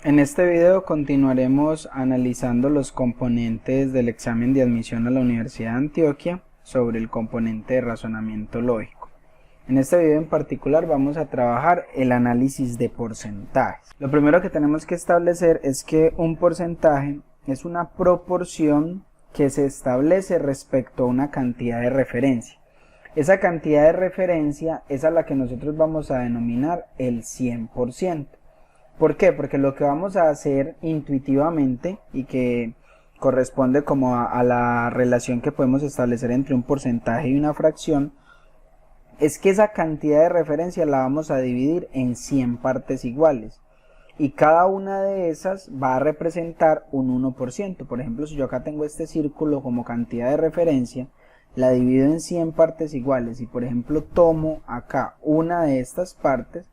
En este video continuaremos analizando los componentes del examen de admisión a la Universidad de Antioquia sobre el componente de razonamiento lógico. En este video en particular vamos a trabajar el análisis de porcentajes. Lo primero que tenemos que establecer es que un porcentaje es una proporción que se establece respecto a una cantidad de referencia. Esa cantidad de referencia es a la que nosotros vamos a denominar el 100%. ¿Por qué? Porque lo que vamos a hacer intuitivamente y que corresponde como a la relación que podemos establecer entre un porcentaje y una fracción es que esa cantidad de referencia la vamos a dividir en 100 partes iguales y cada una de esas va a representar un 1%. Por ejemplo, si yo acá tengo este círculo como cantidad de referencia, la divido en 100 partes iguales y por ejemplo tomo acá una de estas partes,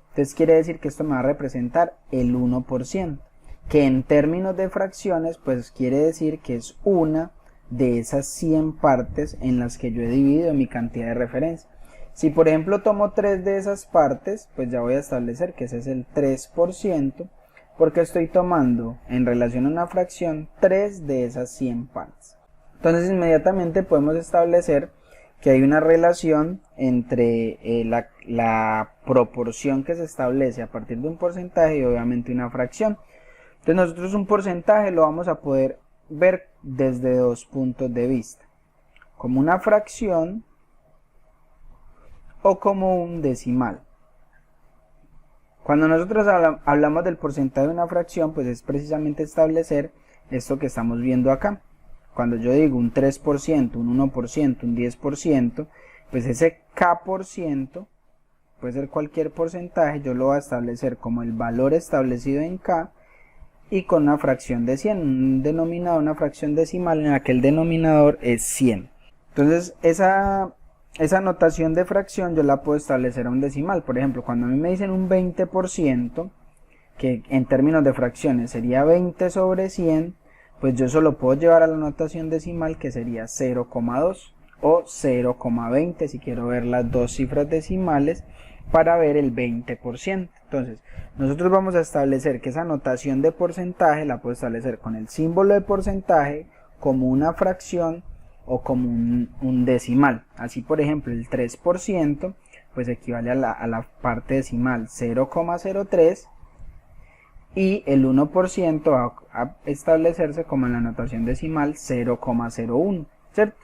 entonces quiere decir que esto me va a representar el 1%, que en términos de fracciones pues quiere decir que es una de esas 100 partes en las que yo he dividido mi cantidad de referencia. Si por ejemplo tomo 3 de esas partes, pues ya voy a establecer que ese es el 3%, porque estoy tomando en relación a una fracción 3 de esas 100 partes. Entonces inmediatamente podemos establecer que hay una relación entre la proporción que se establece a partir de un porcentaje y obviamente una fracción. Entonces nosotros un porcentaje lo vamos a poder ver desde dos puntos de vista, como una fracción o como un decimal. Cuando nosotros hablamos del porcentaje de una fracción, pues es precisamente establecer esto que estamos viendo acá. Cuando yo digo un 3%, un 1%, un 10%, pues ese K%, puede ser cualquier porcentaje, yo lo voy a establecer como el valor establecido en K y con una fracción de 100, un denominador, una fracción decimal en la que el denominador es 100. Entonces esa notación de fracción yo la puedo establecer a un decimal. Por ejemplo, cuando a mí me dicen un 20%, que en términos de fracciones sería 20 sobre 100, pues yo solo puedo llevar a la notación decimal que sería 0,2 o 0,20 si quiero ver las dos cifras decimales para ver el 20%. Entonces nosotros vamos a establecer que esa notación de porcentaje la puedo establecer con el símbolo de porcentaje, como una fracción o como un decimal. Así por ejemplo el 3% pues equivale a la parte decimal 0,03 y el 1% va a establecerse como en la notación decimal 0,01, ¿cierto?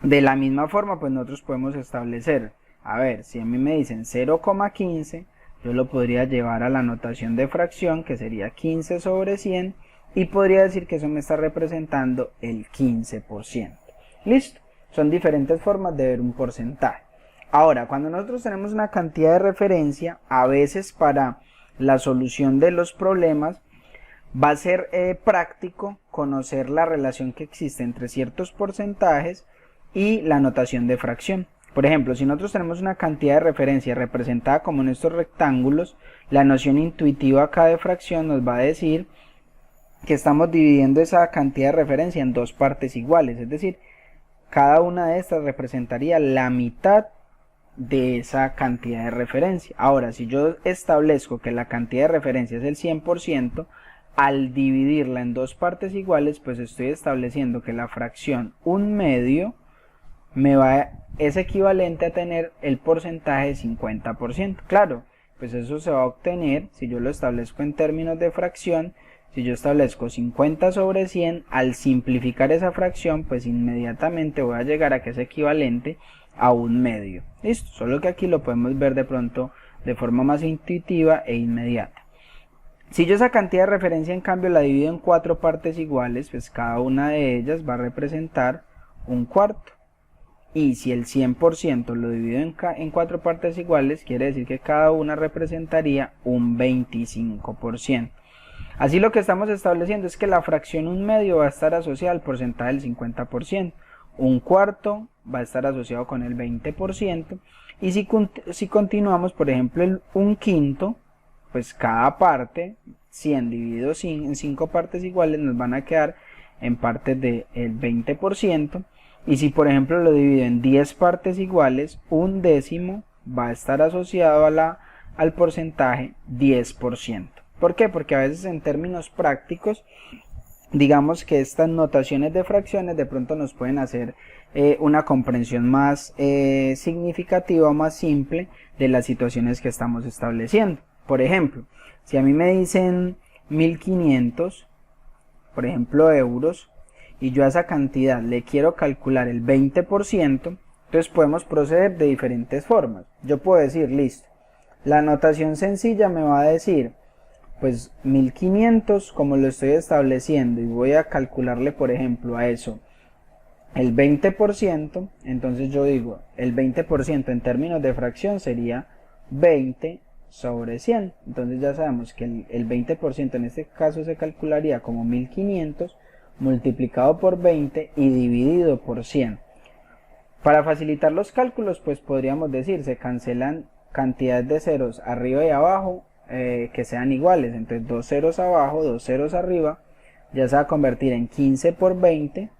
De la misma forma pues nosotros podemos establecer, a ver, si a mí me dicen 0,15, yo lo podría llevar a la notación de fracción que sería 15 sobre 100 y podría decir que eso me está representando el 15%. ¿Listo? Son diferentes formas de ver un porcentaje. Ahora, cuando nosotros tenemos una cantidad de referencia, a veces para la solución de los problemas va a ser práctico conocer la relación que existe entre ciertos porcentajes y la notación de fracción. Por ejemplo, si nosotros tenemos una cantidad de referencia representada como en estos rectángulos, la noción intuitiva acá de fracción nos va a decir que estamos dividiendo esa cantidad de referencia en dos partes iguales, es decir, cada una de estas representaría la mitad de esa cantidad de referencia. Ahora, si yo establezco que la cantidad de referencia es el 100%, al dividirla en dos partes iguales, pues estoy estableciendo que la fracción 1/2 es equivalente a tener el porcentaje de 50%. Claro, pues eso se va a obtener si yo lo establezco en términos de fracción. Si yo establezco 50 sobre 100, al simplificar esa fracción, pues inmediatamente voy a llegar a que es equivalente a 1/2. Listo, solo que aquí lo podemos ver de pronto de forma más intuitiva e inmediata. Si yo esa cantidad de referencia en cambio la divido en 4 partes iguales, pues cada una de ellas va a representar un cuarto. Y si el 100% lo divido en 4 partes iguales, quiere decir que cada una representaría un 25%. Así lo que estamos estableciendo es que la fracción 1/2 va a estar asociada al porcentaje del 50%, un cuarto va a estar asociado con el 20%, y si continuamos, por ejemplo, el 1/5, pues cada parte, 100 dividido en 5 partes iguales, nos van a quedar en partes del 20%, y si por ejemplo lo divido en 10 partes iguales, un décimo va a estar asociado al porcentaje 10%. ¿Por qué? Porque a veces en términos prácticos, digamos que estas notaciones de fracciones de pronto nos pueden hacer una comprensión más significativa, más simple de las situaciones que estamos estableciendo. Por ejemplo, si a mí me dicen 1500, por ejemplo, euros, y yo a esa cantidad le quiero calcular el 20%, entonces podemos proceder de diferentes formas. Yo puedo decir, listo, la notación sencilla me va a decir, pues 1500, como lo estoy estableciendo, y voy a calcularle, por ejemplo, a eso el 20%, entonces yo digo, el 20% en términos de fracción sería 20 sobre 100. Entonces ya sabemos que el 20% en este caso se calcularía como 1500 multiplicado por 20 y dividido por 100. Para facilitar los cálculos, pues podríamos decir, se cancelan cantidades de ceros arriba y abajo que sean iguales. Entonces 2 ceros abajo, 2 ceros arriba, ya se va a convertir en 15 por 20,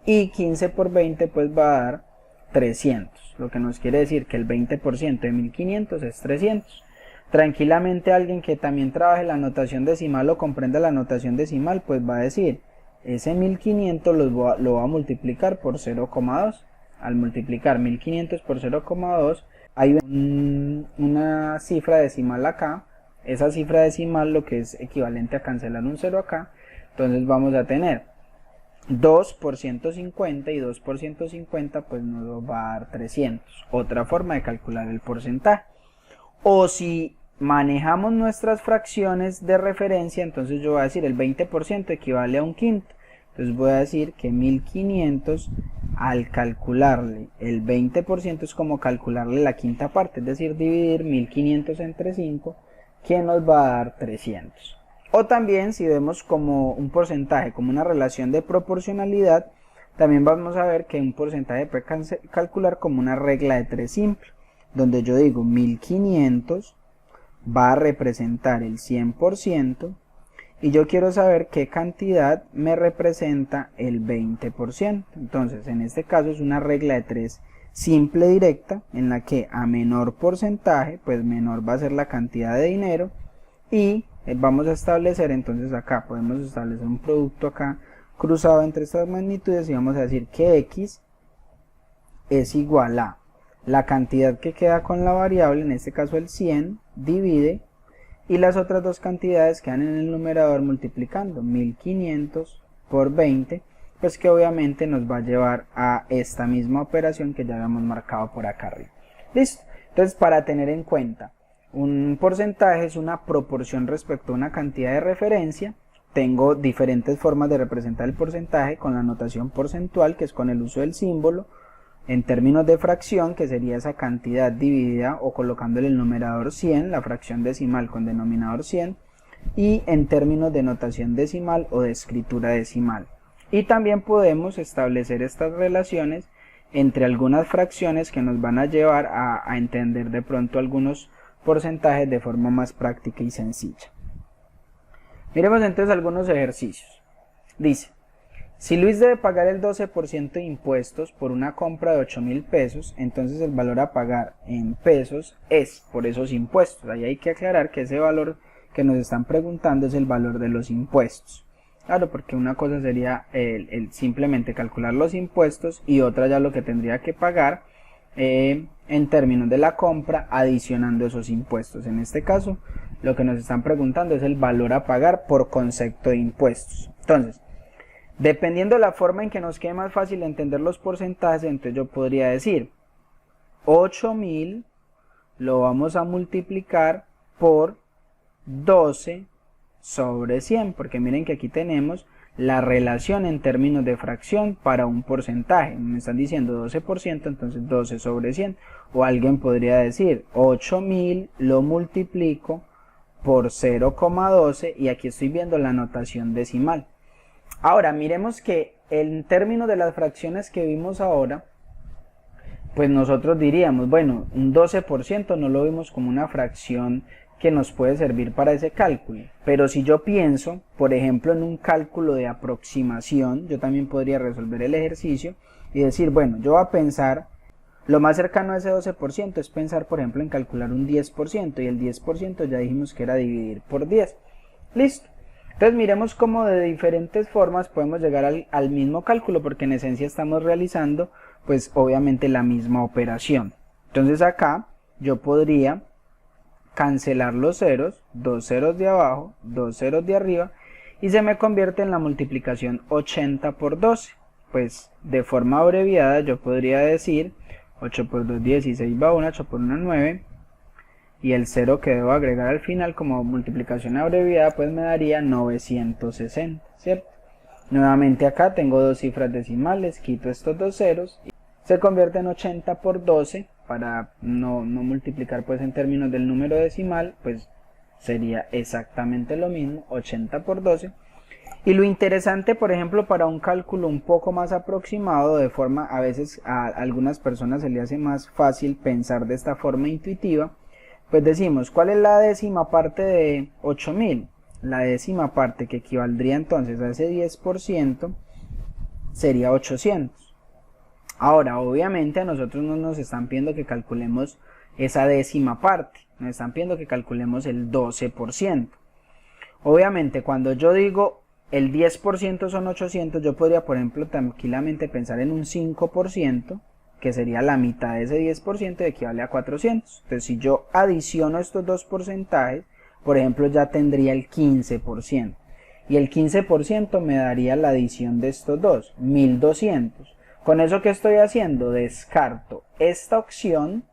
y 15 por 20 pues va a dar 300, lo que nos quiere decir que el 20% de 1500 es 300. Tranquilamente alguien que también trabaje la notación decimal o comprenda la notación decimal, pues va a decir, ese 1500 lo va a multiplicar por 0,2. Al multiplicar 1500 por 0,2 hay una cifra decimal acá. Esa cifra decimal lo que es equivalente a cancelar un 0 acá. Entonces vamos a tener 2 por 150 y 2 por 150 pues nos va a dar 300. Otra forma de calcular el porcentaje. O si manejamos nuestras fracciones de referencia, entonces yo voy a decir el 20% equivale a un quinto. Entonces voy a decir que 1500 al calcularle el 20% es como calcularle la quinta parte, es decir, dividir 1500 entre 5, que nos va a dar 300. O también si vemos como un porcentaje, como una relación de proporcionalidad, también vamos a ver que un porcentaje puede calcular como una regla de 3 simple, donde yo digo 1500 va a representar el 100%, y yo quiero saber qué cantidad me representa el 20%. Entonces, en este caso es una regla de 3 simple directa, en la que a menor porcentaje, pues menor va a ser la cantidad de dinero, y vamos a establecer, entonces acá podemos establecer un producto acá cruzado entre estas magnitudes, y vamos a decir que x es igual a la cantidad que queda con la variable, en este caso el 100, divide, y las otras dos cantidades quedan en el numerador multiplicando 1500 por 20, pues que obviamente nos va a llevar a esta misma operación que ya habíamos marcado por acá arriba. Listo. Entonces, para tener en cuenta, un porcentaje es una proporción respecto a una cantidad de referencia. Tengo diferentes formas de representar el porcentaje, con la notación porcentual, que es con el uso del símbolo. En términos de fracción, que sería esa cantidad dividida o colocándole el numerador 100, la fracción decimal con denominador 100, y en términos de notación decimal o de escritura decimal. Y también podemos establecer estas relaciones entre algunas fracciones que nos van a llevar a entender de pronto algunos porcentajes de forma más práctica y sencilla. Miremos entonces algunos ejercicios. Dice, si Luis debe pagar el 12% de impuestos por una compra de 8.000 pesos, entonces el valor a pagar en pesos es por esos impuestos. Ahí hay que aclarar que ese valor que nos están preguntando es el valor de los impuestos. Claro, porque una cosa sería el simplemente calcular los impuestos, y otra ya lo que tendría que pagar en términos de la compra adicionando esos impuestos. En este caso lo que nos están preguntando es el valor a pagar por concepto de impuestos. Entonces, dependiendo de la forma en que nos quede más fácil entender los porcentajes, entonces yo podría decir 8.000 lo vamos a multiplicar por 12 sobre 100, porque miren que aquí tenemos la relación en términos de fracción para un porcentaje. Me están diciendo 12%, entonces 12 sobre 100. O alguien podría decir 8.000 lo multiplico por 0,12, y aquí estoy viendo la notación decimal. Ahora miremos que en términos de las fracciones que vimos ahora, pues nosotros diríamos, bueno, un 12% no lo vimos como una fracción que nos puede servir para ese cálculo, pero si yo pienso, por ejemplo, en un cálculo de aproximación, yo también podría resolver el ejercicio y decir, bueno, yo voy a pensar Lo más cercano a ese 12% es pensar, por ejemplo, en calcular un 10%, y el 10% ya dijimos que era dividir por 10. Listo. Entonces miremos cómo de diferentes formas podemos llegar al mismo cálculo, porque en esencia estamos realizando, pues obviamente la misma operación. Entonces acá yo podría cancelar los ceros, 2 ceros de abajo, 2 ceros de arriba, y se me convierte en la multiplicación 80 por 12. Pues de forma abreviada yo podría decir 8 por 2, 16 va 1, 8 por 1, 9, y el 0 que debo agregar al final como multiplicación abreviada pues me daría 960, ¿cierto? Nuevamente acá tengo dos cifras decimales, quito estos dos ceros, y se convierte en 80 por 12, para no multiplicar pues en términos del número decimal, pues sería exactamente lo mismo, 80 por 12. Y lo interesante, por ejemplo, para un cálculo un poco más aproximado, de forma, a veces a algunas personas se le hace más fácil pensar de esta forma intuitiva, pues decimos, ¿cuál es la décima parte de 8000? La décima parte, que equivaldría entonces a ese 10%, sería 800. Ahora, obviamente a nosotros no nos están pidiendo que calculemos esa décima parte, nos están pidiendo que calculemos el 12%. Obviamente cuando yo digo el 10% son 800, yo podría, por ejemplo, tranquilamente pensar en un 5%, que sería la mitad de ese 10% y equivale a 400. Entonces, si yo adiciono estos dos porcentajes, por ejemplo, ya tendría el 15%. Y el 15% me daría la adición de estos dos, 1200. Con eso, ¿qué estoy haciendo? Descarto esta opción,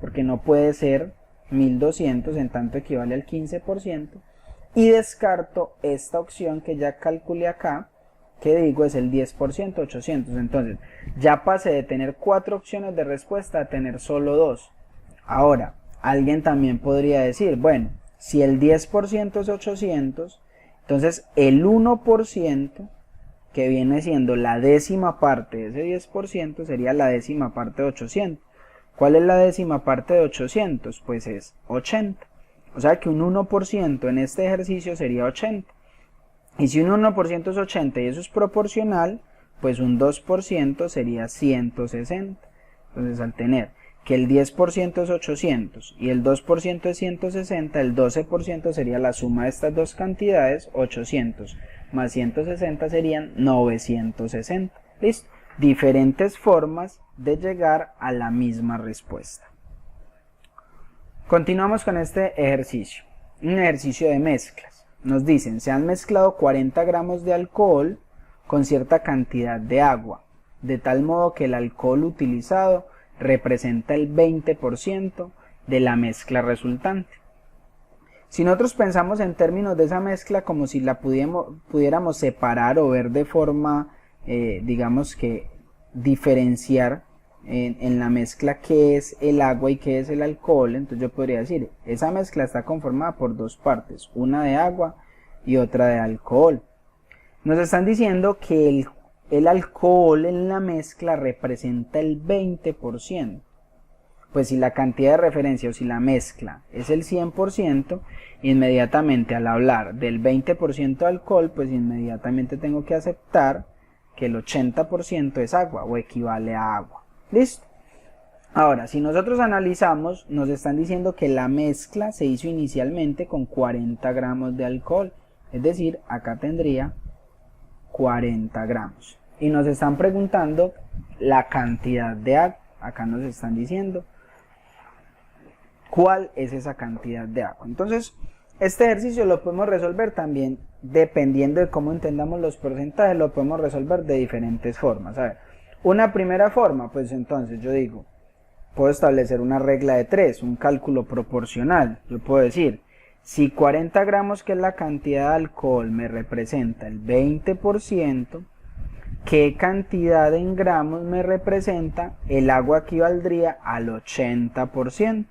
porque no puede ser 1200, en tanto equivale al 15%. Y descarto esta opción que ya calculé acá, que digo es el 10%, 800. Entonces ya pasé de tener 4 opciones de respuesta a tener solo 2. Ahora, alguien también podría decir, bueno, si el 10% es 800, entonces el 1%, que viene siendo la décima parte de ese 10%, sería la décima parte de 800. ¿Cuál es la décima parte de 800? Pues es 80. O sea que un 1% en este ejercicio sería 80. Y si un 1% es 80 y eso es proporcional, pues un 2% sería 160. Entonces, al tener que el 10% es 800 y el 2% es 160, el 12% sería la suma de estas dos cantidades, 800 más 160 serían 960. ¿Listo? Diferentes formas de llegar a la misma respuesta. Continuamos con este ejercicio, un ejercicio de mezclas. Nos dicen, se han mezclado 40 gramos de alcohol con cierta cantidad de agua, de tal modo que el alcohol utilizado representa el 20% de la mezcla resultante. Si nosotros pensamos en términos de esa mezcla como si la pudiéramos separar o ver de forma, digamos que diferenciar en la mezcla qué es el agua y qué es el alcohol, entonces yo podría decir, esa mezcla está conformada por dos partes, una de agua y otra de alcohol. Nos están diciendo que el alcohol en la mezcla representa el 20%. Pues si la cantidad de referencia o si la mezcla es el 100%, inmediatamente al hablar del 20% de alcohol, pues inmediatamente tengo que aceptar que el 80% es agua o equivale a agua. ¿Listo? Ahora, si nosotros analizamos, nos están diciendo que la mezcla se hizo inicialmente con 40 gramos de alcohol. Es decir, acá tendría 40 gramos. Y nos están preguntando la cantidad de agua. Acá nos están diciendo cuál es esa cantidad de agua. Entonces, este ejercicio lo podemos resolver también, dependiendo de cómo entendamos los porcentajes, lo podemos resolver de diferentes formas. A ver, una primera forma, pues entonces yo digo, puedo establecer una regla de 3, un cálculo proporcional. Yo puedo decir, si 40 gramos, que es la cantidad de alcohol, me representa el 20%, ¿qué cantidad en gramos me representa? El agua equivaldría al 80%.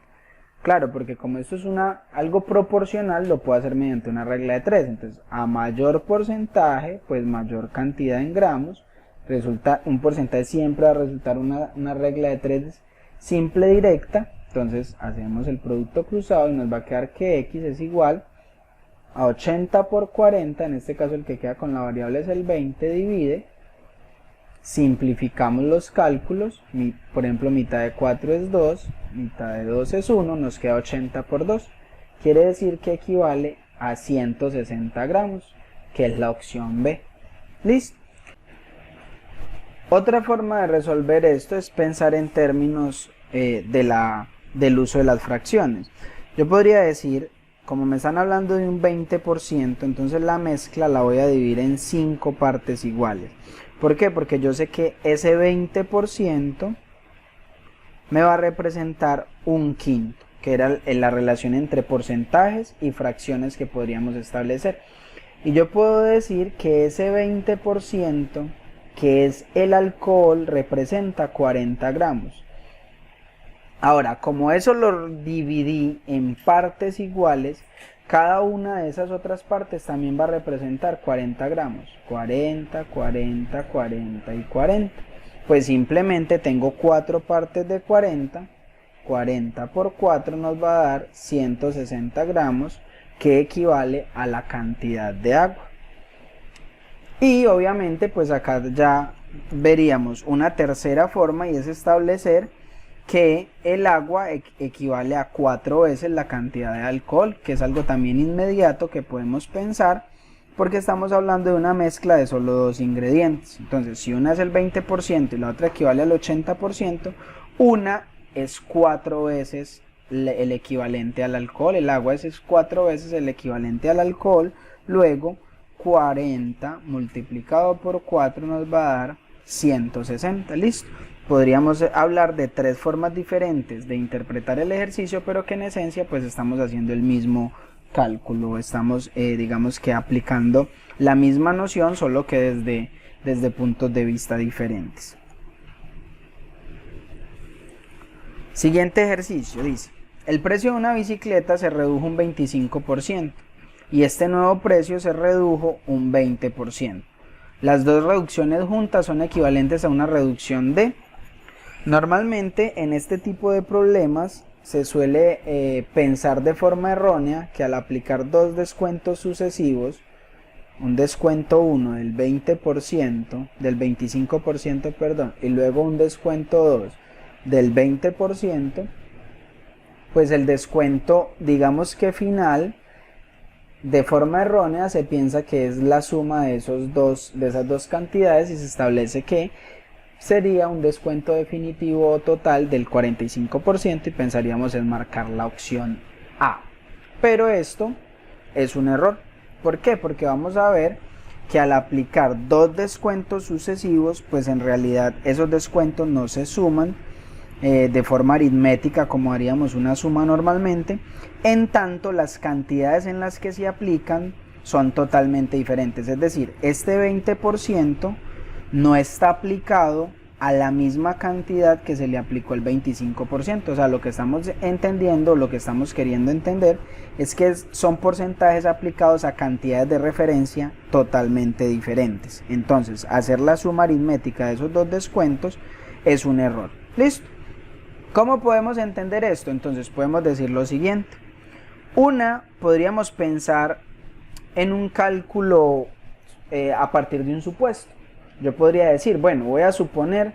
Claro, porque como esto es algo proporcional, lo puedo hacer mediante una regla de 3. Entonces, a mayor porcentaje, pues mayor cantidad en gramos. Resulta, un porcentaje siempre va a resultar una regla de 3 simple directa. Entonces, hacemos el producto cruzado y nos va a quedar que x es igual a 80 por 40. En este caso, el que queda con la variable es el 20, divide simplificamos los cálculos, por ejemplo mitad de 4 es 2, mitad de 2 es 1, nos queda 80 por 2, quiere decir que equivale a 160 gramos, que es la opción B. ¿Listo? Otra forma de resolver esto es pensar en términos del uso de las fracciones. Yo podría decir, como me están hablando de un 20%, entonces la mezcla la voy a dividir en 5 partes iguales. ¿Por qué? Porque yo sé que ese 20% me va a representar un quinto, que era la relación entre porcentajes y fracciones que podríamos establecer. Y yo puedo decir que ese 20%, que es el alcohol, representa 40 gramos. Ahora, como eso lo dividí en partes iguales, cada una de esas otras partes también va a representar 40 gramos. 40, 40, 40 y 40. Pues simplemente tengo 4 partes de 40. 40 por 4 nos va a dar 160 gramos, que equivale a la cantidad de agua. Y obviamente pues acá ya veríamos una tercera forma, y es establecer que el agua equivale a 4 veces la cantidad de alcohol, que es algo también inmediato que podemos pensar, porque estamos hablando de una mezcla de solo 2 ingredientes. Entonces, si una es el 20% y la otra equivale al 80%, una es 4 veces el equivalente al alcohol. El agua es 4 veces el equivalente al alcohol. Luego 40 multiplicado por 4 nos va a dar 160. Listo. Podríamos hablar de 3 formas diferentes de interpretar el ejercicio, pero que en esencia pues estamos haciendo el mismo cálculo, estamos digamos que aplicando la misma noción, solo que desde puntos de vista diferentes. Siguiente ejercicio dice: el precio de una bicicleta se redujo un 25% y este nuevo precio se redujo un 20%. Las dos reducciones juntas son equivalentes a una reducción de... Normalmente en este tipo de problemas se suele pensar de forma errónea que al aplicar dos descuentos sucesivos, un descuento 1 del 20%, del 25%, perdón, y luego un descuento 2 del 20%, pues el descuento, digamos que final, de forma errónea se piensa que es la suma de esas dos cantidades, y se establece que sería un descuento definitivo o total del 45%, y pensaríamos en marcar la opción A. Pero esto es un error. ¿Por qué? Porque vamos a ver que al aplicar dos descuentos sucesivos, pues en realidad esos descuentos no se suman de forma aritmética como haríamos una suma normalmente, en tanto las cantidades en las que se aplican son totalmente diferentes. Es decir, este 20% no está aplicado a la misma cantidad que se le aplicó el 25%. O sea, lo que estamos entendiendo, lo que estamos queriendo entender es que son porcentajes aplicados a cantidades de referencia totalmente diferentes. Entonces, hacer la suma aritmética de esos dos descuentos es un error. ¿Listo? ¿Cómo podemos entender esto? Entonces podemos decir lo siguiente. Podríamos pensar en un cálculo a partir de un supuesto. Yo podría decir, bueno, voy a suponer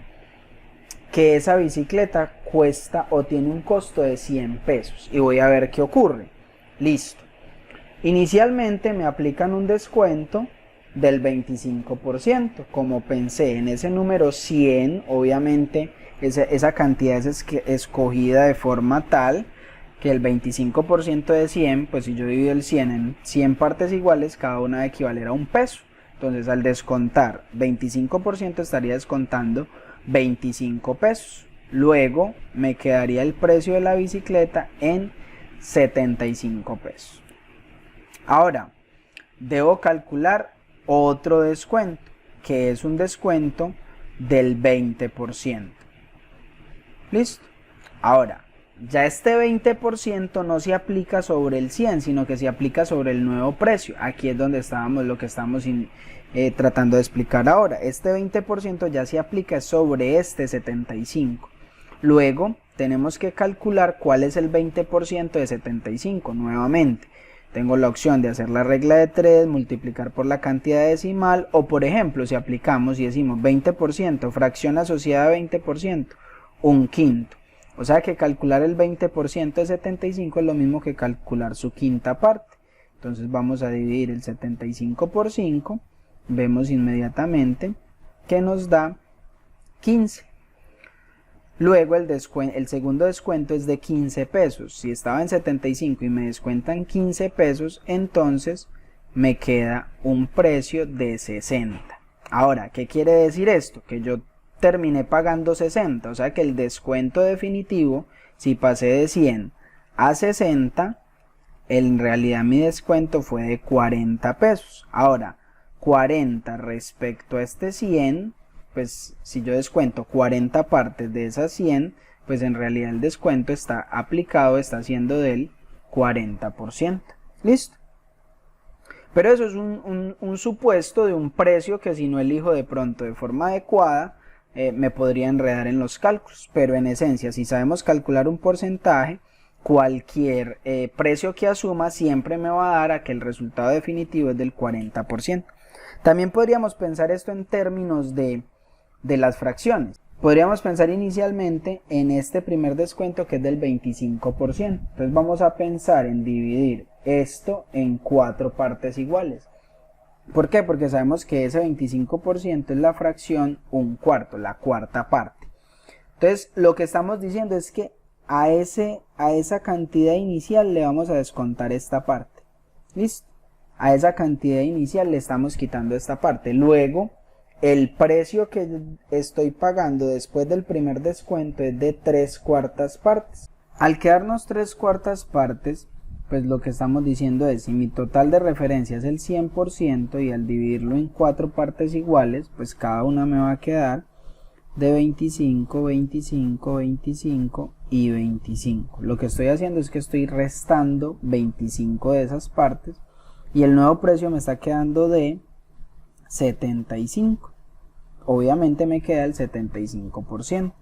que esa bicicleta cuesta o tiene un costo de 100 pesos y voy a ver qué ocurre. Listo. Inicialmente me aplican un descuento del 25%. Como pensé en ese número 100, obviamente esa cantidad es escogida de forma tal que el 25% de 100, pues si yo divido el 100 en 100 partes iguales, cada una debe equivaler a un peso. Entonces al descontar 25% estaría descontando 25 pesos. Luego me quedaría el precio de la bicicleta en 75 pesos. Ahora debo calcular otro descuento, que es un descuento del 20%. ¿Listo? Ahora, ya este 20% no se aplica sobre el 100, sino que se aplica sobre el nuevo precio. Aquí es donde estábamos, lo que estamos tratando de explicar ahora. Este 20% ya se aplica sobre este 75. Luego tenemos que calcular cuál es el 20% de 75 nuevamente. Tengo la opción de hacer la regla de 3, multiplicar por la cantidad decimal, o por ejemplo, si aplicamos y decimos 20%, fracción asociada a 20%, un quinto. O sea que calcular el 20% de 75 es lo mismo que calcular su quinta parte. Entonces vamos a dividir el 75 por 5, vemos inmediatamente que nos da 15. Luego el segundo descuento es de 15 pesos. Si estaba en 75 y me descuentan 15 pesos, entonces me queda un precio de 60. Ahora, ¿qué quiere decir esto? Que yo terminé pagando 60, o sea que el descuento definitivo, si pasé de 100 a 60, en realidad mi descuento fue de 40 pesos. Ahora, 40 respecto a este 100, pues si yo descuento 40 partes de esas 100, pues en realidad el descuento está aplicado, está siendo del 40%. ¿Listo? Pero eso es un supuesto de un precio que si no elijo de pronto de forma adecuada, me podría enredar en los cálculos. Pero en esencia, si sabemos calcular un porcentaje, cualquier precio que asuma siempre me va a dar a que el resultado definitivo es del 40%. También podríamos pensar esto en términos de las fracciones. Podríamos pensar inicialmente en este primer descuento que es del 25%. Entonces vamos a pensar en dividir esto en 4 partes iguales. ¿Por qué? Porque sabemos que ese 25% es la fracción 1/4, la cuarta parte. Entonces lo que estamos diciendo es que a esa cantidad inicial le vamos a descontar esta parte. ¿Listo? A esa cantidad inicial le estamos quitando esta parte. Luego, el precio que estoy pagando después del primer descuento es de 3/4 partes. Al quedarnos 3/4 partes, pues lo que estamos diciendo es, si mi total de referencia es el 100% y al dividirlo en 4 partes iguales, pues cada una me va a quedar de 25, 25, 25 y 25. Lo que estoy haciendo es que estoy restando 25 de esas partes y el nuevo precio me está quedando de 75. Obviamente me queda el 75%.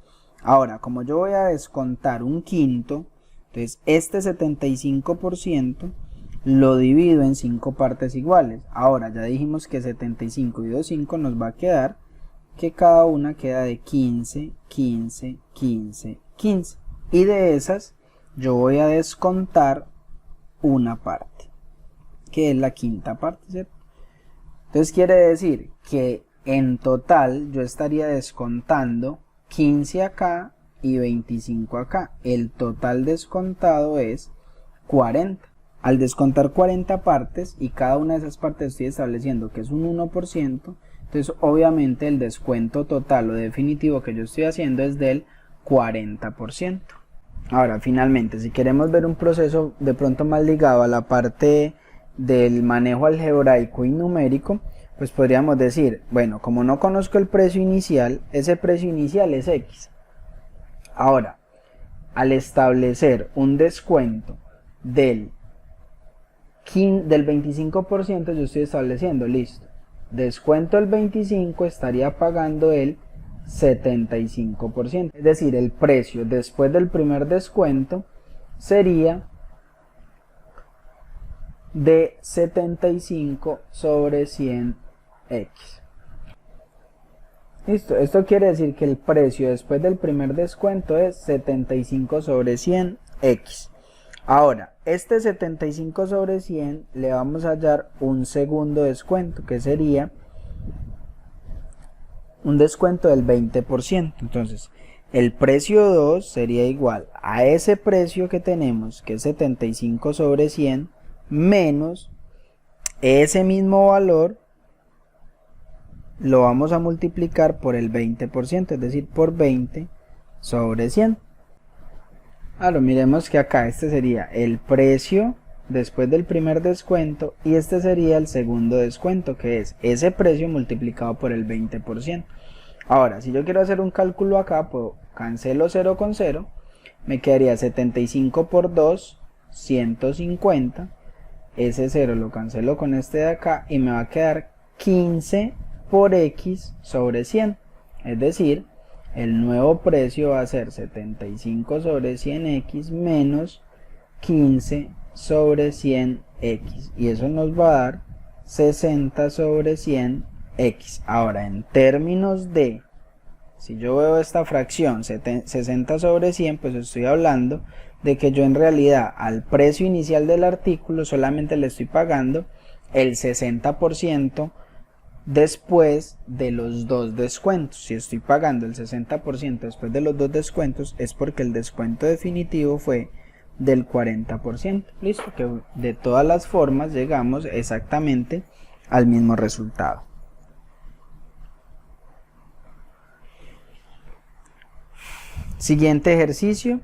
Ahora, como yo voy a descontar un quinto, entonces este 75% lo divido en 5 partes iguales. Ahora ya dijimos que 75 y 2, 5 nos va a quedar que cada una queda de 15, 15, 15, 15. Y de esas yo voy a descontar una parte, que es la quinta parte, ¿cierto? Entonces quiere decir que en total yo estaría descontando 15 acá y 25 acá. El total descontado es 40. Al descontar 40 partes y cada una de esas partes estoy estableciendo que es un 1%, entonces obviamente el descuento total o definitivo que yo estoy haciendo es del 40%. Ahora finalmente, si queremos ver un proceso de pronto más ligado a la parte del manejo algebraico y numérico, pues podríamos decir, bueno, como no conozco el precio inicial, ese precio inicial es X. Ahora, al establecer un descuento del 25%, yo estoy estableciendo, listo, descuento el 25, estaría pagando el 75%. Es decir, el precio después del primer descuento sería de 75 sobre 100x. Listo, esto quiere decir que el precio después del primer descuento es 75 sobre 100x. Ahora, este 75 sobre 100 le vamos a hallar un segundo descuento, que sería un descuento del 20%. Entonces, el precio 2 sería igual a ese precio que tenemos, que es 75 sobre 100, menos ese mismo valor lo vamos a multiplicar por el 20%, es decir, por 20 sobre 100. Ahora miremos que acá este sería el precio después del primer descuento y este sería el segundo descuento, que es ese precio multiplicado por el 20%. Ahora, si yo quiero hacer un cálculo acá, pues cancelo 0 con 0, me quedaría 75 por 2, 150, ese 0 lo cancelo con este de acá y me va a quedar 15 por x sobre 100, es decir, el nuevo precio va a ser 75 sobre 100x menos 15 sobre 100 X, y eso nos va a dar 60 sobre 100 X. Ahora, en términos de, si yo veo esta fracción 60 sobre 100, pues estoy hablando de que yo en realidad al precio inicial del artículo solamente le estoy pagando el 60% después de los dos descuentos. Si estoy pagando el 60% después de los dos descuentos, es porque el descuento definitivo fue del 40%. Listo, que de todas las formas llegamos exactamente al mismo resultado. Siguiente ejercicio.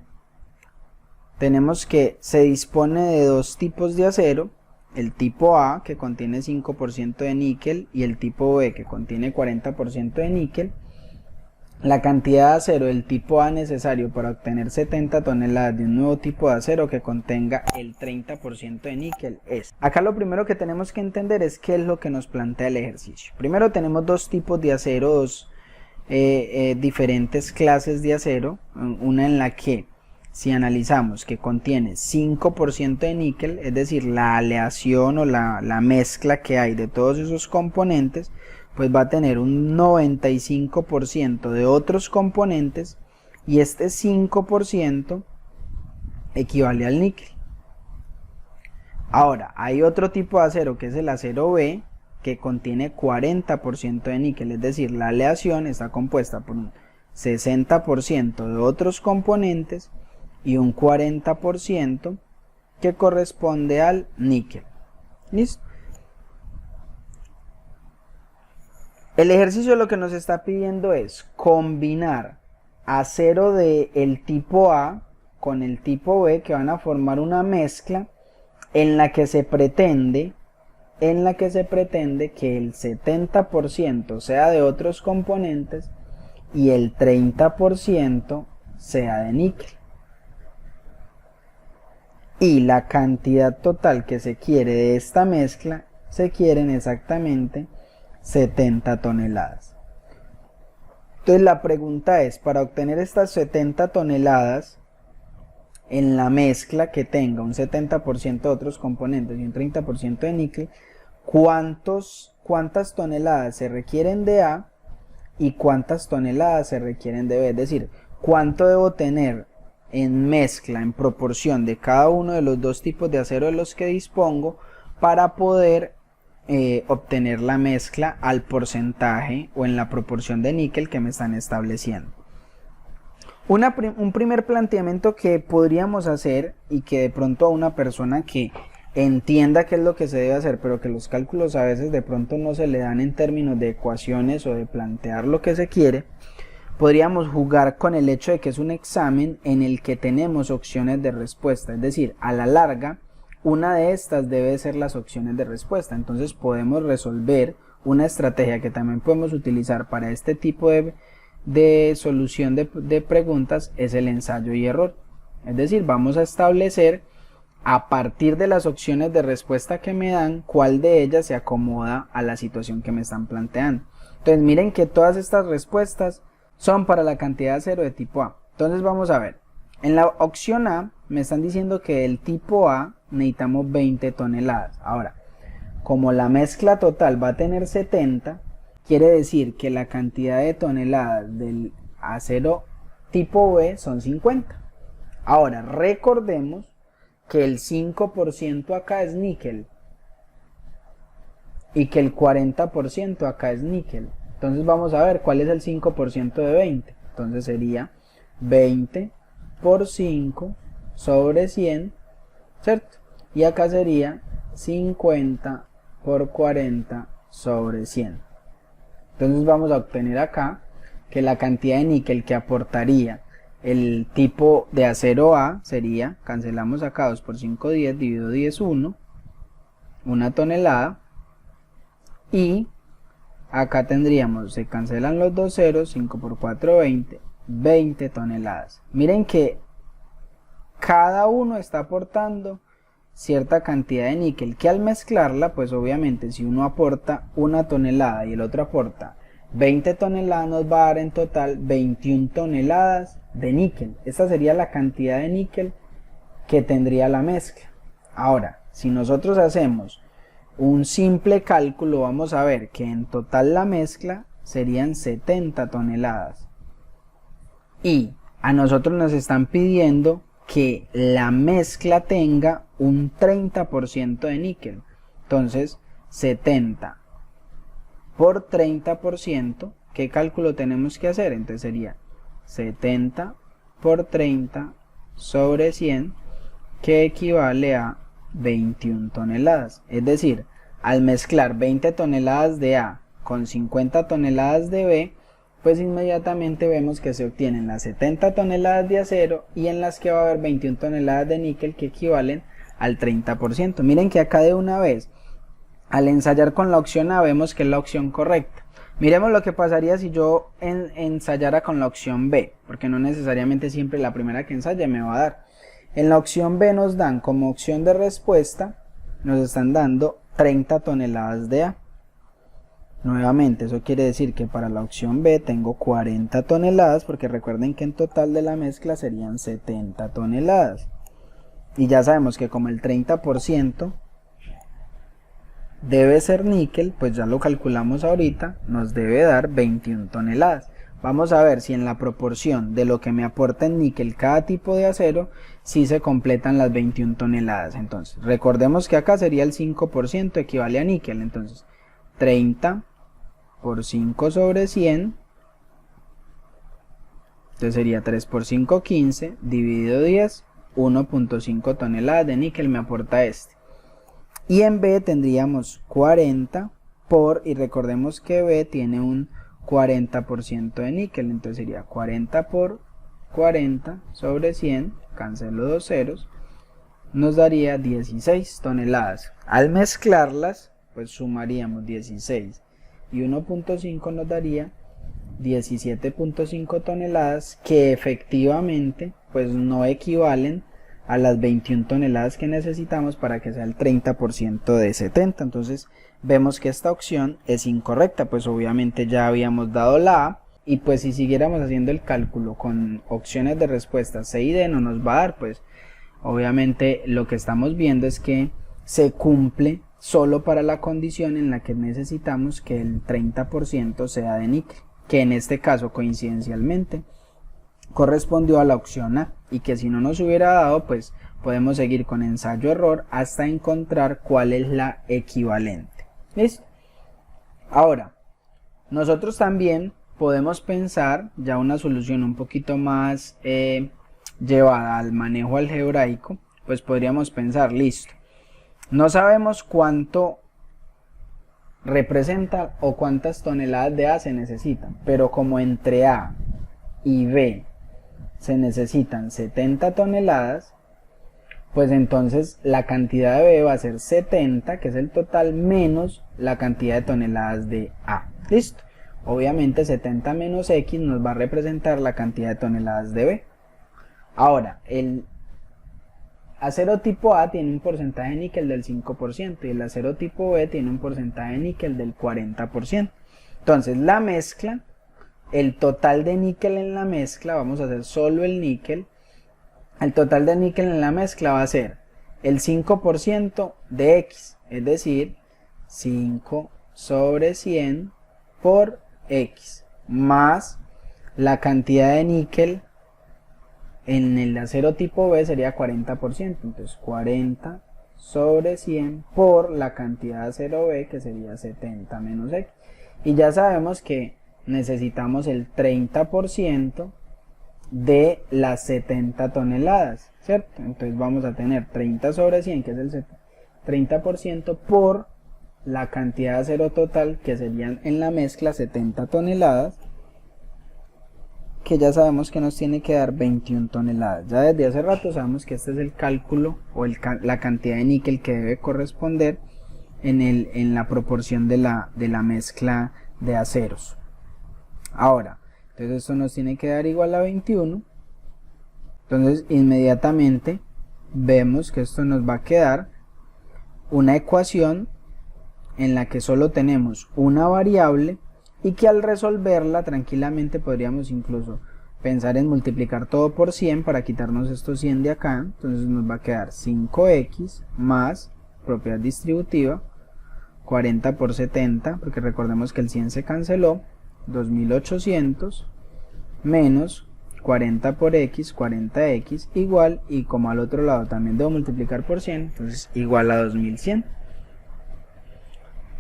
Tenemos que se dispone de dos tipos de acero, el tipo A, que contiene 5% de níquel, y el tipo B, que contiene 40% de níquel. La cantidad de acero del tipo A necesario para obtener 70 toneladas de un nuevo tipo de acero que contenga el 30% de níquel es. Acá lo primero que tenemos que entender es qué es lo que nos plantea el ejercicio. Primero tenemos dos tipos de acero, dos diferentes clases de acero. Una en la que, si analizamos que contiene 5% de níquel, es decir, la aleación o la mezcla que hay de todos esos componentes, pues va a tener un 95% de otros componentes, y este 5% equivale al níquel. Ahora, hay otro tipo de acero que es el acero B, que contiene 40% de níquel, es decir, la aleación está compuesta por un 60% de otros componentes y un 40% que corresponde al níquel. ¿Listo? El ejercicio lo que nos está pidiendo es combinar acero del tipo A con el tipo B, que van a formar una mezcla en la que se pretende que el 70% sea de otros componentes y el 30% sea de níquel. Y la cantidad total que se quiere de esta mezcla, se quieren exactamente 70 toneladas. Entonces la pregunta es, para obtener estas 70 toneladas en la mezcla que tenga un 70% de otros componentes y un 30% de níquel, ¿cuántas toneladas se requieren de A y cuántas toneladas se requieren de B? Es decir, ¿cuánto debo tener en mezcla, en proporción de cada uno de los dos tipos de acero de los que dispongo, para poder obtener la mezcla al porcentaje o en la proporción de níquel que me están estableciendo? Un primer planteamiento que podríamos hacer, y que de pronto a una persona que entienda qué es lo que se debe hacer, pero que los cálculos a veces de pronto no se le dan en términos de ecuaciones o de plantear lo que se quiere, podríamos jugar con el hecho de que es un examen en el que tenemos opciones de respuesta, es decir, a la larga una de estas debe ser las opciones de respuesta. Entonces podemos resolver una estrategia que también podemos utilizar para este tipo de solución de preguntas, es el ensayo y error. Es decir, vamos a establecer a partir de las opciones de respuesta que me dan, cuál de ellas se acomoda a la situación que me están planteando. Entonces miren que todas estas respuestas son para la cantidad de acero de tipo A. Entonces vamos a ver, en la opción A me están diciendo que del tipo A necesitamos 20 toneladas. Ahora, como la mezcla total va a tener 70, quiere decir que la cantidad de toneladas del acero tipo B son 50. Ahora, recordemos que el 5% acá es níquel y que el 40% acá es níquel. Entonces vamos a ver cuál es el 5% de 20. Entonces sería 20 por 5 sobre 100, ¿cierto? Y acá sería 50 por 40 sobre 100. Entonces vamos a obtener acá que la cantidad de níquel que aportaría el tipo de acero A sería, cancelamos acá 2 por 5, 10, dividido 10, 1 tonelada. Y acá tendríamos, se cancelan los dos ceros, 5 por 4, 20 toneladas. Miren que cada uno está aportando cierta cantidad de níquel, que al mezclarla, pues obviamente si uno aporta 1 tonelada y el otro aporta 20 toneladas, nos va a dar en total 21 toneladas de níquel. Esta sería la cantidad de níquel que tendría la mezcla. Ahora, si nosotros hacemos un simple cálculo, vamos a ver que en total la mezcla serían 70 toneladas. Y a nosotros nos están pidiendo que la mezcla tenga un 30% de níquel. Entonces, 70 por 30%, ¿qué cálculo tenemos que hacer? Entonces sería 70 por 30 sobre 100, que equivale a 21 toneladas. Es decir, al mezclar 20 toneladas de A con 50 toneladas de B, pues inmediatamente vemos que se obtienen las 70 toneladas de acero y en las que va a haber 21 toneladas de níquel, que equivalen al 30%. Miren que acá de una vez, al ensayar con la opción A, vemos que es la opción correcta. Miremos lo que pasaría si yo ensayara con la opción B, porque no necesariamente siempre la primera que ensaye me va a dar. En la opción B nos dan como opción de respuesta, nos están dando 30 toneladas de A. Nuevamente, eso quiere decir que para la opción B tengo 40 toneladas, porque recuerden que en total de la mezcla serían 70 toneladas. Y ya sabemos que como el 30% debe ser níquel, pues ya lo calculamos ahorita, nos debe dar 21 toneladas. Vamos a ver si en la proporción de lo que me aporta en níquel cada tipo de acero, si se completan las 21 toneladas. Entonces, recordemos que acá sería el 5%, equivale a níquel. Entonces, 30 por 5 sobre 100, entonces sería 3 por 5, 15, dividido 10, 1.5 toneladas de níquel me aporta este. Y en B tendríamos 40 por, y recordemos que B tiene un 40% de níquel, entonces sería 40 por 40 sobre 100, cancelo dos ceros, nos daría 16 toneladas. Al mezclarlas, pues sumaríamos 16 y 1.5 nos daría 17.5 toneladas, que efectivamente pues no equivalen a las 21 toneladas que necesitamos para que sea el 30% de 70. Entonces vemos que esta opción es incorrecta, pues obviamente ya habíamos dado la A, y pues si siguiéramos haciendo el cálculo con opciones de respuesta C y D no nos va a dar, pues obviamente lo que estamos viendo es que se cumple solo para la condición en la que necesitamos que el 30% sea de níquel, que en este caso coincidencialmente correspondió a la opción A, y que si no nos hubiera dado, pues podemos seguir con ensayo error hasta encontrar cuál es la equivalente. ¿Listo? Ahora, nosotros también podemos pensar ya una solución un poquito más llevada al manejo algebraico, pues podríamos pensar, listo, no sabemos cuánto representa o cuántas toneladas de A se necesitan, pero como entre A y B se necesitan 70 toneladas, pues entonces la cantidad de B va a ser 70, que es el total, menos la cantidad de toneladas de A. ¿Listo? Obviamente 70 menos X nos va a representar la cantidad de toneladas de B. Ahora, el acero tipo A tiene un porcentaje de níquel del 5% y el acero tipo B tiene un porcentaje de níquel del 40%. Entonces la mezcla, el total de níquel en la mezcla, vamos a hacer solo el níquel, el total de níquel en la mezcla va a ser el 5% de X, es decir, 5 sobre 100 por X, más la cantidad de níquel en el acero tipo B sería 40%, entonces 40 sobre 100 por la cantidad de acero B, que sería 70 menos X. Y ya sabemos que necesitamos el 30% de las 70 toneladas, ¿cierto? Entonces vamos a tener 30 sobre 100, que es el 30%, por la cantidad de acero total, que serían en la mezcla 70 toneladas, que ya sabemos que nos tiene que dar 21 toneladas. Ya desde hace rato sabemos que este es el cálculo o la cantidad de níquel que debe corresponder en la proporción de la mezcla de aceros. Ahora, entonces esto nos tiene que dar igual a 21. Entonces inmediatamente vemos que esto nos va a quedar una ecuación en la que solo tenemos una variable, y que al resolverla tranquilamente podríamos incluso pensar en multiplicar todo por 100 para quitarnos estos 100 de acá. Entonces nos va a quedar 5x más propiedad distributiva, 40 por 70, porque recordemos que el 100 se canceló, 2800 menos 40 por x, 40x, igual, y como al otro lado también debo multiplicar por 100, entonces igual a 2100.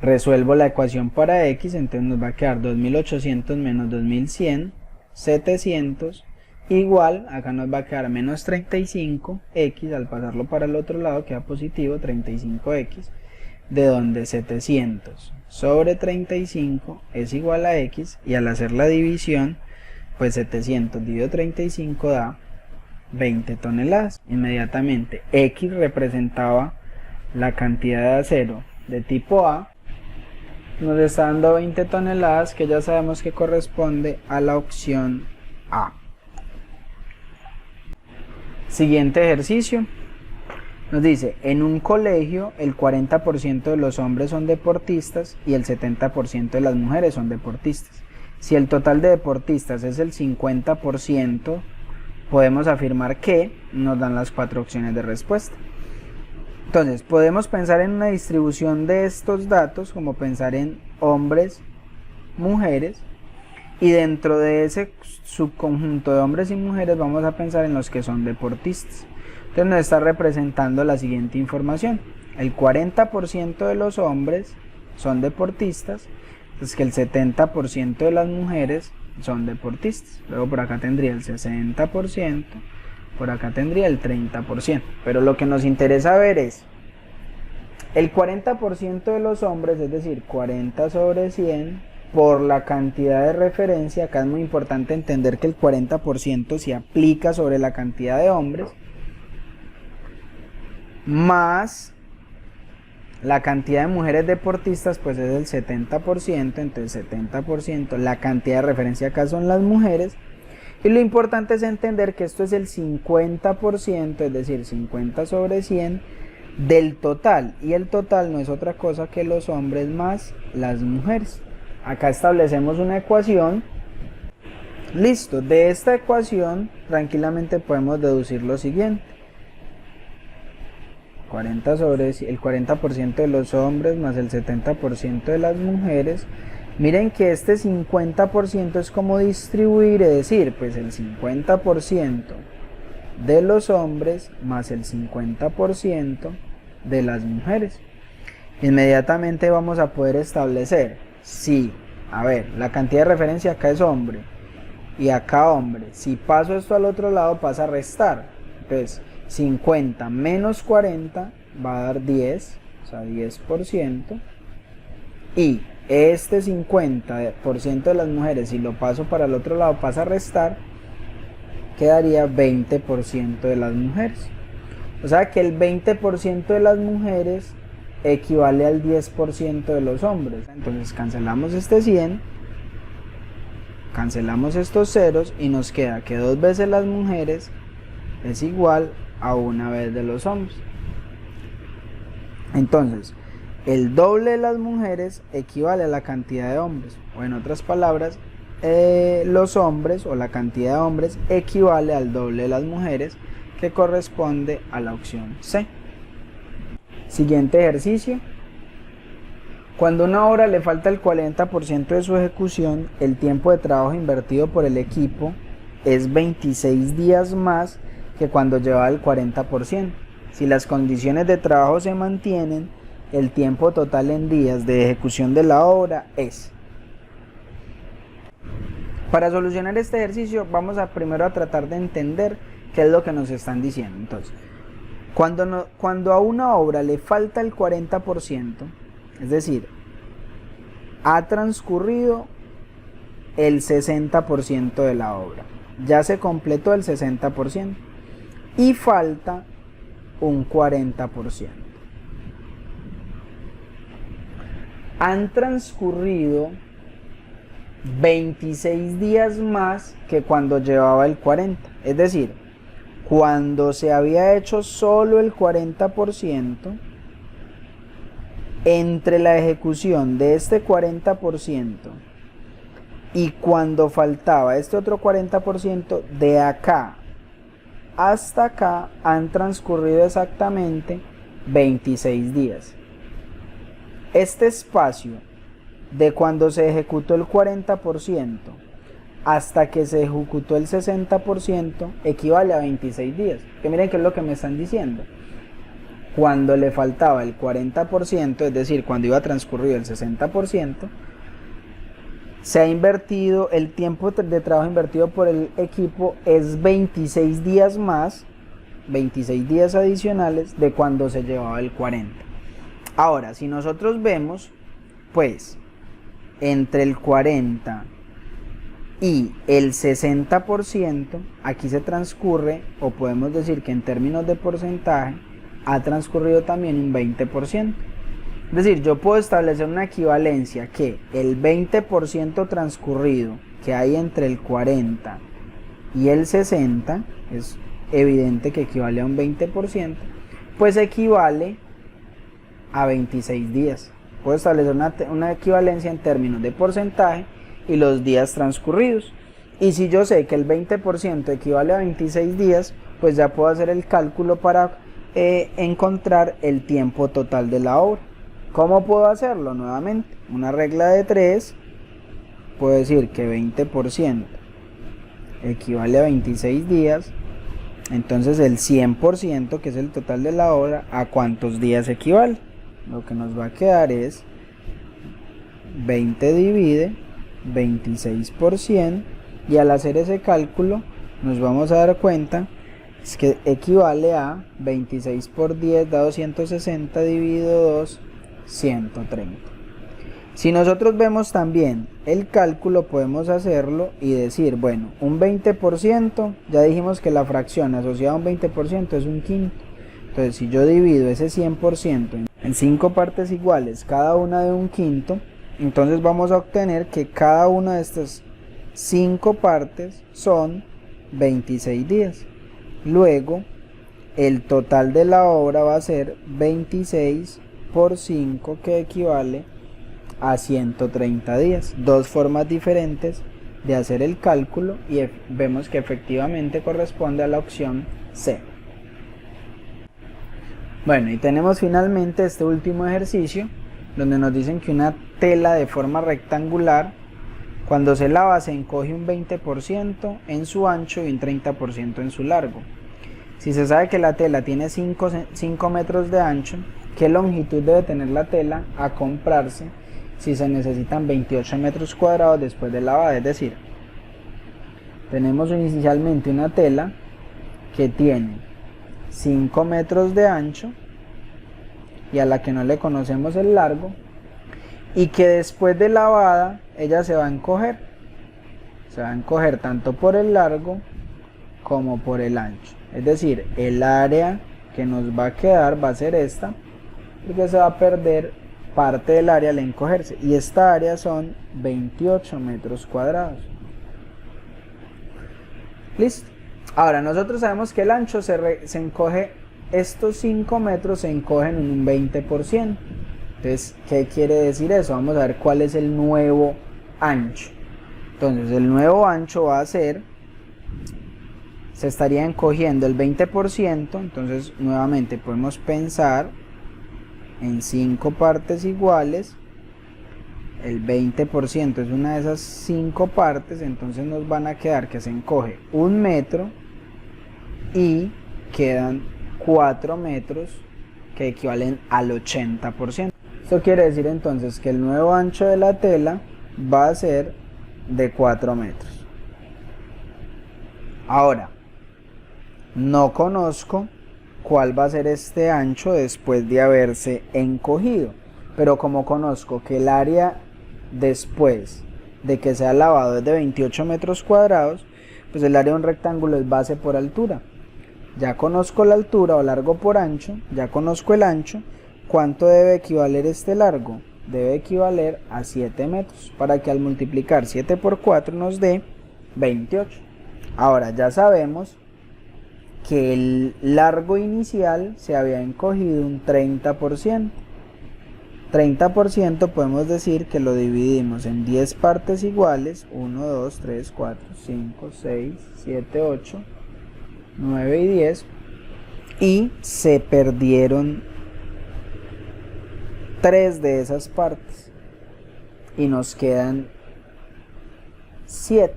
Resuelvo la ecuación para x, entonces nos va a quedar 2800 menos 2100, 700, igual, acá nos va a quedar menos 35x, al pasarlo para el otro lado queda positivo, 35x, de donde 700 sobre 35 es igual a x, y al hacer la división, pues 700 dividido 35 da 20 toneladas. Inmediatamente x representaba la cantidad de acero de tipo A, nos está dando 20 toneladas, que ya sabemos que corresponde a la opción A. Siguiente ejercicio. Nos dice, en un colegio el 40% de los hombres son deportistas y el 70% de las mujeres son deportistas. Si el total de deportistas es el 50%, podemos afirmar que nos dan las 4 opciones de respuesta. Entonces, podemos pensar en una distribución de estos datos, como pensar en hombres, mujeres, y dentro de ese subconjunto de hombres y mujeres vamos a pensar en los que son deportistas. Entonces nos está representando la siguiente información: el 40% de los hombres son deportistas, entonces que el 70% de las mujeres son deportistas. Luego por acá tendría el 60%, por acá tendría el 30%. Pero lo que nos interesa ver es el 40% de los hombres, es decir, 40 sobre 100, por la cantidad de referencia. Acá es muy importante entender que el 40% se aplica sobre la cantidad de hombres, más la cantidad de mujeres deportistas, pues es el 70%, entonces 70%, la cantidad de referencia acá son las mujeres, y lo importante es entender que esto es el 50%, es decir, 50 sobre 100 del total, y el total no es otra cosa que los hombres más las mujeres. Acá establecemos una ecuación. Listo, de esta ecuación tranquilamente podemos deducir lo siguiente: el 40% de los hombres más el 70% de las mujeres. Miren que este 50% es como distribuir, es decir, pues el 50% de los hombres más el 50% de las mujeres. Inmediatamente vamos a poder establecer si, a ver, la cantidad de referencia acá es hombre y acá hombre. Si paso esto al otro lado pasa a restar. Entonces 50 menos 40 va a dar 10, o sea 10%, y este 50% de las mujeres, si lo paso para el otro lado pasa a restar, quedaría 20% de las mujeres. O sea que el 20% de las mujeres equivale al 10% de los hombres. Entonces cancelamos este 100, cancelamos estos ceros y nos queda que 2 veces las mujeres es igual a 1 vez de los hombres. Entonces el doble de las mujeres equivale a la cantidad de hombres, o en otras palabras, los hombres o la cantidad de hombres equivale al doble de las mujeres, que corresponde a la opción C. Siguiente ejercicio. Cuando a una obra le falta el 40% de su ejecución, el tiempo de trabajo invertido por el equipo es 26 días más que cuando llevaba el 40%. Si las condiciones de trabajo se mantienen, el tiempo total en días de ejecución de la obra es. Para solucionar este ejercicio vamos a primero a tratar de entender qué es lo que nos están diciendo. Entonces, cuando a una obra le falta el 40%, es decir, ha transcurrido el 60% de la obra, ya se completó el 60% y falta un 40%. Han transcurrido 26 días más que cuando llevaba el 40%, es decir, cuando se había hecho solo el 40%, entre la ejecución de este 40% y cuando faltaba este otro 40%, de acá hasta acá han transcurrido exactamente 26 días. Este espacio de cuando se ejecutó el 40% hasta que se ejecutó el 60% equivale a 26 días. Que miren qué es lo que me están diciendo. Cuando le faltaba el 40%, es decir, cuando iba transcurrido el 60%, se ha invertido, el tiempo de trabajo invertido por el equipo es 26 días más, 26 días adicionales de cuando se llevaba el 40%. Ahora, si nosotros vemos, pues, entre el 40% y el 60%, aquí se transcurre, o podemos decir que en términos de porcentaje, ha transcurrido también un 20%. Es decir, yo puedo establecer una equivalencia que el 20% transcurrido que hay entre el 40 y el 60, es evidente que equivale a un 20%, pues equivale a 26 días. Puedo establecer una equivalencia en términos de porcentaje y los días transcurridos. Y si yo sé que el 20% equivale a 26 días, pues ya puedo hacer el cálculo para encontrar el tiempo total de la obra. ¿Cómo puedo hacerlo? Nuevamente, una regla de 3, puedo decir que 20% equivale a 26 días, entonces el 100%, que es el total de la obra, ¿a cuántos días equivale? Lo que nos va a quedar es 20 divide 26%, y al hacer ese cálculo nos vamos a dar cuenta es que equivale a 26 por 10 da 260 dividido 2, 130. Si nosotros vemos también el cálculo, podemos hacerlo y decir, bueno, un 20%, ya dijimos que la fracción asociada a un 20% es un quinto. Entonces, si yo divido ese 100% en 5 partes iguales, cada una de un quinto, entonces vamos a obtener que cada una de estas 5 partes son 26 días. Luego, el total de la obra va a ser 26 por 5, que equivale a 130 días. Dos formas diferentes de hacer el cálculo y vemos que efectivamente corresponde a la opción C. Bueno, y tenemos finalmente este último ejercicio donde nos dicen que una tela de forma rectangular, cuando se lava, se encoge un 20% en su ancho y un 30% en su largo. Si se sabe que la tela tiene 5 metros de ancho, ¿qué longitud debe tener la tela a comprarse si se necesitan 28 metros cuadrados después de lavada? Es decir, tenemos inicialmente una tela que tiene 5 metros de ancho y a la que no le conocemos el largo, y que después de lavada ella se va a encoger tanto por el largo como por el ancho. Es decir, el área que nos va a quedar va a ser esta, porque se va a perder parte del área al encogerse, y esta área son 28 metros cuadrados. Listo. Ahora nosotros sabemos que el ancho se encoge, estos 5 metros se encogen en un 20%. Entonces, ¿qué quiere decir eso? Vamos a ver cuál es el nuevo ancho. Entonces, el nuevo ancho va a ser, se estaría encogiendo el 20%, entonces nuevamente podemos pensar en 5 partes iguales, el 20% es una de esas 5 partes, entonces nos van a quedar que se encoge 1 metro y quedan 4 metros que equivalen al 80%. Esto quiere decir entonces que el nuevo ancho de la tela va a ser de 4 metros. Ahora, no conozco cuál va a ser este ancho después de haberse encogido, pero como conozco que el área después de que sea lavado es de 28 metros cuadrados, pues el área de un rectángulo es base por altura. Ya conozco la altura o largo por ancho, ya conozco el ancho. ¿Cuánto debe equivaler este largo? Debe equivaler a 7 metros, para que al multiplicar 7 por 4 nos dé 28. Ahora ya sabemos que el largo inicial se había encogido un 30%. 30% podemos decir que lo dividimos en 10 partes iguales, 1, 2, 3, 4, 5, 6, 7, 8, 9 y 10, y se perdieron 3 de esas partes y nos quedan 7.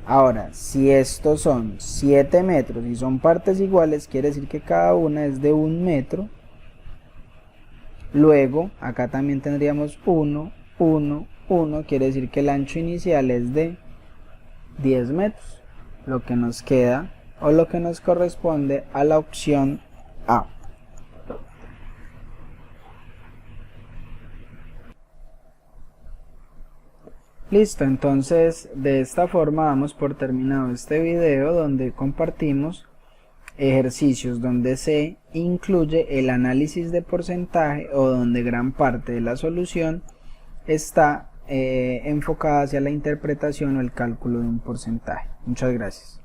Ahora, si estos son 7 metros y son partes iguales, quiere decir que cada una es de 1 metro. Luego, acá también tendríamos 1, 1, 1, quiere decir que el ancho inicial es de 10 metros. Lo que nos queda, o lo que nos corresponde a la opción A. Listo, entonces de esta forma damos por terminado este video donde compartimos ejercicios donde se incluye el análisis de porcentaje o donde gran parte de la solución está enfocada hacia la interpretación o el cálculo de un porcentaje. Muchas gracias.